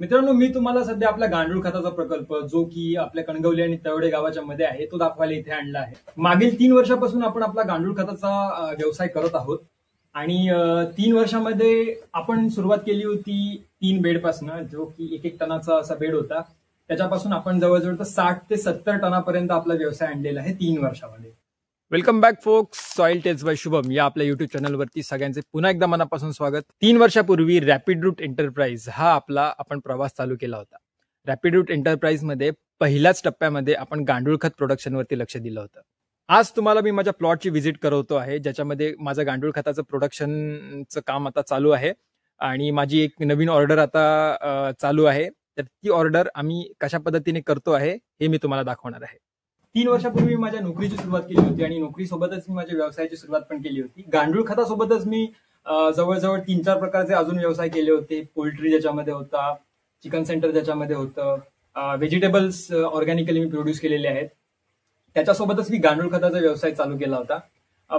मित्रांनो, मी तुम्हाला सध्या आपल्या गांडूळ खताचा प्रकल्प जो की आपल्या कणगवली आणि तळवडे गावाच्या मध्ये आहे तो दाखवायला इथे आणला आहे। मागील 3 वर्षापासून आपण आपला गांडूळ खताचा व्यवसाय करत आहोत आणि 3 वर्षामध्ये आपण सुरुवात केली होती 3 बेड पासून, जो की 1-1 टनाचा असा बेड होता। त्याच्यापासून आपण जवळजवळ 60 ते 70 टनापर्यंत आपला व्यवसाय आणलेला आहे 3 वर्षामध्ये। वेलकम बॅक फोक्स, सॉइल टेल्स बाय शुभम या आपल्या युट्यूब चॅनलवरती सगळ्यांचे पुन्हा एकदा मनापासून स्वागत। 3 वर्षापूर्वी रॅपिड रूट एंटरप्राइज हा आपण प्रवास चालू केला होता। रॅपिड रूट एंटरप्राइज मध्ये पहिल्याच टप्प्यामध्ये आपण गांडूळ खत प्रोडक्शनवरती लक्ष दिलं होतं। आज तुम्हाला मी माझ्या प्लॉटची व्हिजिट करवतो आहे, ज्याच्यामध्ये माझं गांडूळ खताचं प्रोडक्शनचं काम आता चालू आहे आणि माझी एक नवीन ऑर्डर आता चालू आहे। तर ती ऑर्डर आम्ही कशा पद्धतीने करतो आहे हे मी तुम्हाला दाखवणार आहे। 3 वर्षापूर्वी मी माझ्या नोकरीची सुरुवात केली होती आणि नोकरीसोबतच मी माझ्या व्यवसायाची सुरुवात पण केली होती। गांडूळ खतासोबतच मी जवळजवळ 3-4 प्रकारचे अजून व्यवसाय केले होते। पोल्ट्री ज्याच्यामध्ये होता, चिकन सेंटर ज्याच्यामध्ये होतं, व्हेजिटेबल्स ऑर्गॅनिकली मी प्रोड्यूस केलेले आहेत। त्याच्यासोबतच मी गांडूळ खताचा व्यवसाय चालू केला होता।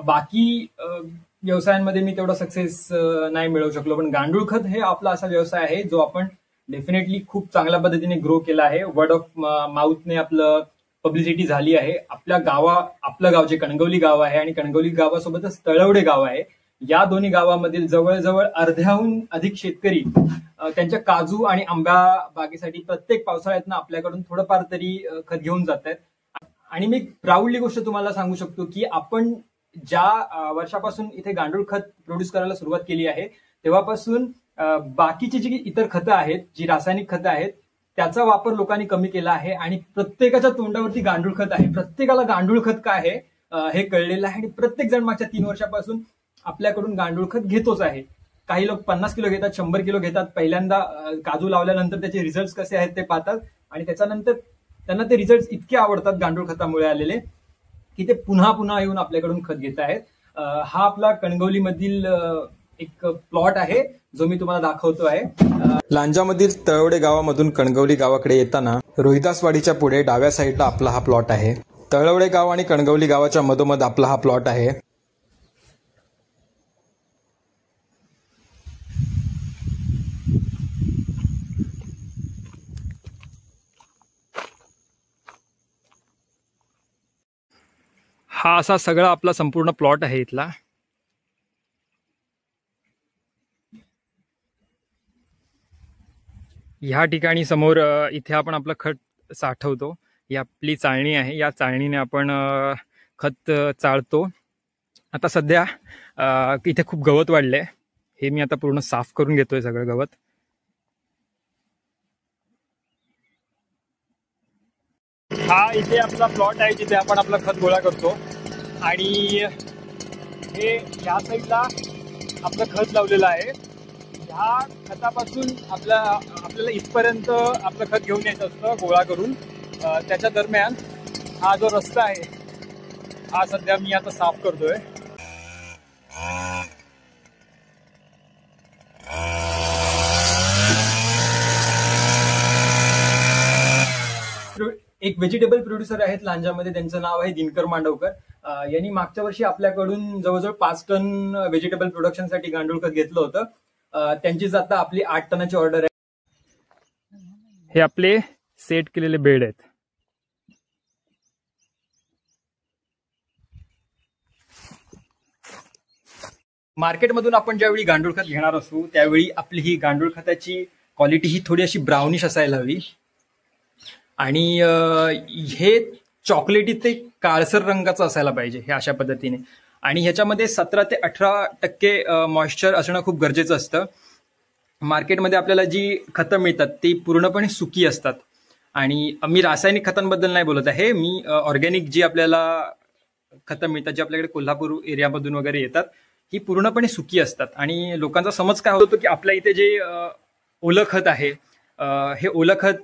बाकी व्यवसायांमध्ये मी तेवढा सक्सेस नाही मिळवू शकलो, पण गांडूळ खत हे आपला असा व्यवसाय आहे जो आपण डेफिनेटली खूप चांगल्या पद्धतीने ग्रो केला आहे। वर्ड ऑफ माउथने आपलं पब्लिसिटी झाली आहे। आपलं गाव जे कणगवली गाव आहे आणि कणगवली गावासोबतच तळवडे गाव आहे, या दोन्ही गावामधील जवळजवळ अर्ध्याहून अधिक शेतकरी त्यांच्या काजू आणि आंबा बागेसाठी प्रत्येक पावसाळ्यातनं आपल्याकडून थोडंफार तरी खत घेऊन जात आहेत। आणि मी प्राऊडली गोष्ट तुम्हाला सांगू शकतो की आपण ज्या वर्षापासून इथे गांडूळ खत प्रोड्यूस करायला सुरुवात केली आहे तेव्हापासून बाकीची जी इतर खतं आहेत, जी रासायनिक खतं आहेत, त्याचा वापर लोकांनी कमी केला आहे आणि प्रत्येकाच्या तोंडावरती गांडूळ खत आहे। प्रत्येकाला गांडूळ खत काय आहे हे कळलेलं आहे आणि प्रत्येक जण मागच्या 3 वर्षापासून आपल्याकडून गांडूळ खत घेतोच आहे। काही लोक 50 किलो घेतात, 100 किलो घेतात। पहिल्यांदा काजू लावल्यानंतर त्याचे रिझल्ट कसे आहेत ते पाहतात आणि त्याच्यानंतर त्यांना ते रिझल्ट इतके आवडतात गांडूळ खतामुळे आलेले की ते पुन्हा पुन्हा येऊन आपल्याकडून खत घेत आहेत। हा आपला कणगवली मधील एक प्लॉट आहे जो मी तुम्हाला दाखवतो आहे। लांजामधील तळवडे गावामधून कणगवली गावाकडे येताना रोहिदासवाडीच्या पुढे डाव्या साईडला आपला हा प्लॉट आहे। तळवडे गाव आणि कणगवली गावाच्या मधोमध आपला हा प्लॉट आहे। हा असा सगळा आपला संपूर्ण प्लॉट आहे इथला। ह्या ठिकाणी समोर इथे आपण आपलं खत साठवतो। ही आपली चाळणी आहे, या चाळणीने आपण खत चाळतो। आता सध्या इथे खूप गवत वाढलंय, हे मी आता पूर्ण साफ करून घेतोय सगळं गवत। हा इथे आपला प्लॉट आहे जिथे आपण आपलं खत गोळा करतो आणि हे या साईडला आपलं खत लावलेलं आहे। ह्या खतापासून आपल्याला इथपर्यंत आपलं खत घेऊन यायचं असतं गोळा करून। त्याच्या दरम्यान हा जो रस्ता आहे हा सध्या मी आता साफ करतोय। एक व्हेजिटेबल प्रोड्युसर आहेत लांजामध्ये, त्यांचं नाव आहे दिनकर मांडवकर। यांनी मागच्या वर्षी आपल्याकडून जवळजवळ 5 टन व्हेजिटेबल प्रोडक्शनसाठी गांडूळ खत घेतलं होतं। त्यांचीच आता आपली 8 टनाची ऑर्डर आहे। हे आपले सेट केलेले बेड आहेत। मार्केटमधून आपण ज्यावेळी गांडूळ खत घेणार असू त्यावेळी आपली ही गांडूळ खताची क्वालिटी ही थोडी अशी ब्राउनिश असायला हवी आणि हे चॉकलेटी ते काळसर रंगाचं असायला पाहिजे, हे अशा पद्धतीने। आणि ह्याच्यामध्ये 17 ते 18% मॉइश्चर असणं खूप गरजेचं असतं। मार्केटमध्ये आपल्याला जी खतं मिळतात ती पूर्णपणे सुकी असतात आणि मी रासायनिक खतांबद्दल नाही बोलत आहे, मी ऑर्गॅनिक जी आपल्याला खतं मिळतात, जी आपल्याकडे कोल्हापूर एरियामधून वगैरे येतात, ही पूर्णपणे सुकी असतात। आणि लोकांचा समज काय होतो की आपल्या इथे जे ओलं खत आहे, हे ओलं खत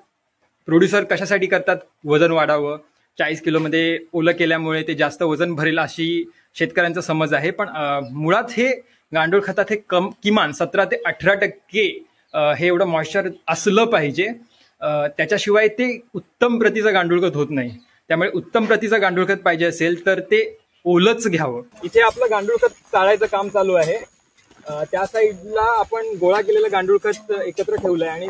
प्रोड्युसर कशासाठी करतात, वजन वाढावं, 40 किलोमध्ये ओलं केल्यामुळे ते जास्त वजन भरेल अशी शेतकऱ्यांचा समज आहे। पण मुळात हे गांडूळ खतात हे किमान 17 ते 18% हे एवढं मॉइश्चर असलं पाहिजे, त्याच्याशिवाय ते उत्तम प्रतीचं गांडूळ खत होत नाही। त्यामुळे उत्तम प्रतीचं गांडूळ खत पाहिजे असेल तर ते ओलच घ्यावं। इथे आपलं गांडूळ खत चाळायचं काम चालू आहे। त्या साईडला आपण गोळा केलेलं गांडूळ खत एकत्र ठेवलंय आणि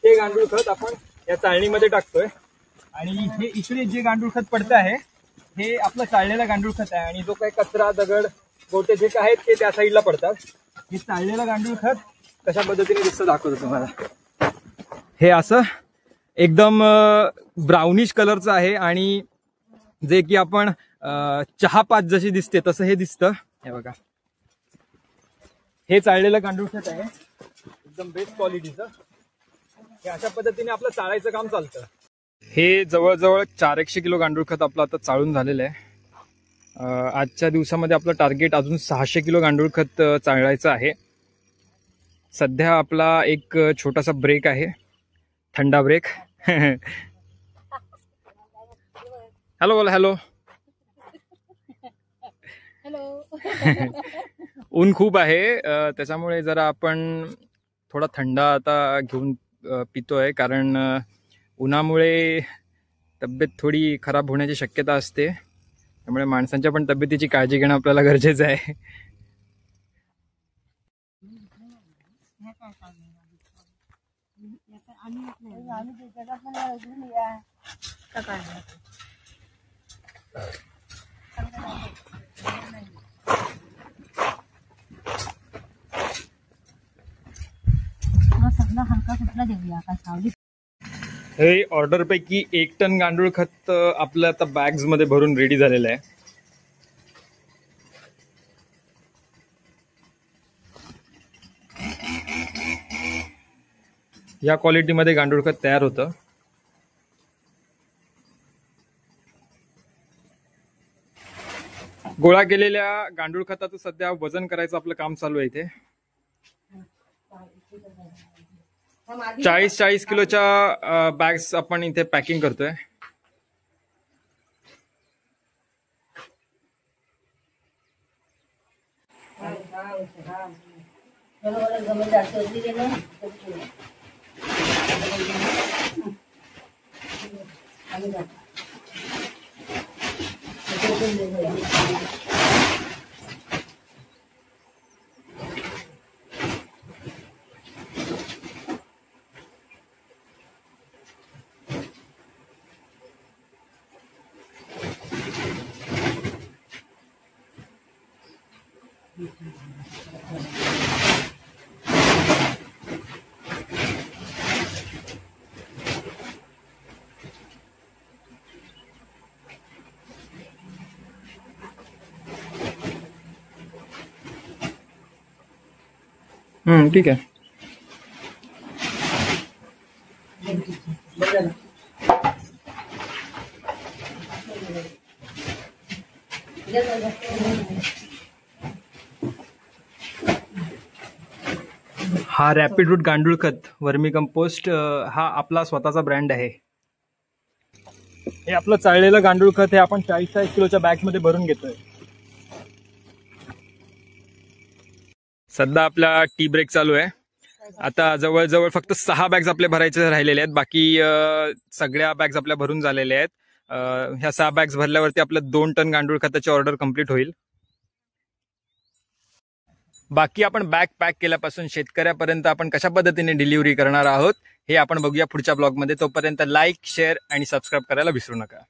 ते गांडूळ खत आपण या चाळणीमध्ये टाकतोय आणि हे इकडे जे गांडूळ खत पडतं आहे हे आपलं चाळलेलं गांडूळ खत आहे आणि जो काही कचरा दगड गोटे जे काय आहेत ते त्या साईडला पडतात. हे चाळलेलं गांडूळ खत कशा पद्धतीने दिसतं दाखवतो तुम्हाला. हे असं एकदम ब्राउनिश कलरचं आहे आणि जे की आपण चहापात जशी दिसते तसं हे दिसतं. हे बघा, हे चाळलेलं गांडूळ खत आहे एकदम बेस्ट क्वालिटीचं. हे अशा पद्धतीने आपलं चाळायचं काम चालतं. हे जवळजवळ 400 किलो गांडूळ खत आपलं आता चाळून झालेलं आहे. आजच्या दिवसामध्ये आपलं टार्गेट अजून 600 किलो गांडूळ खत चाळायचं आहे. सध्या आपला एक छोटासा ब्रेक आहे, थंडा ब्रेक. हॅलो बोला. हॅलो. ऊन खूप आहे त्याच्यामुळे जरा आपण थोडा थंडा आता घेऊन पितोय, कारण उन्हामुळे तब्येत थोडी खराब होण्याची शक्यता असते. त्यामुळे माणसांच्या पण तब्येतीची काळजी घेणं आपल्याला गरजेचं आहे. हे ऑर्डर पैकी 1 टन गांडूळ खत आपलं आता बॅग्स मध्ये भरून रेडी झालेलं आहे. या क्वालिटीमध्ये गांडूळ खत तयार होतं. गोळा केलेल्या गांडूळ खताचं सध्या वजन करायचं आपलं काम चालू आहे. इथे 40 किलोच्या बॅग्स आपण इथे पॅकिंग करतोय. ठीक आहे. हा रॅपिड रूट गांडूळ खत वर्मी कंपोस्ट हा आपला स्वतःचा ब्रँड आहे. हे आपलं चाळलेलं गांडूळ खत हे आपण 40 किलोच्या बॅग मध्ये भरून घेतोय. सध्या आपला टी ब्रेक चालू आहे. आता जवळजवळ फक्त 6 बॅग्स आपले भरायचे राहिलेले आहेत. बाकी सगळ्या बॅग्स आपल्या भरून झालेल्या आहेत. ह्या 6 बॅग्स भरल्यावरती आपलं 2 टन गांडूळ खताची ऑर्डर कंप्लीट होईल. बाकी आपण बॅग पॅक केल्यापासून शेतकऱ्यापर्यंत आपण कशा पद्धतीने डिलिव्हरी करणार आहोत हे आपण बघूया पुढच्या ब्लॉगमध्ये. तोपर्यंत लाईक, शेअर आणि सबस्क्राईब करायला विसरू नका.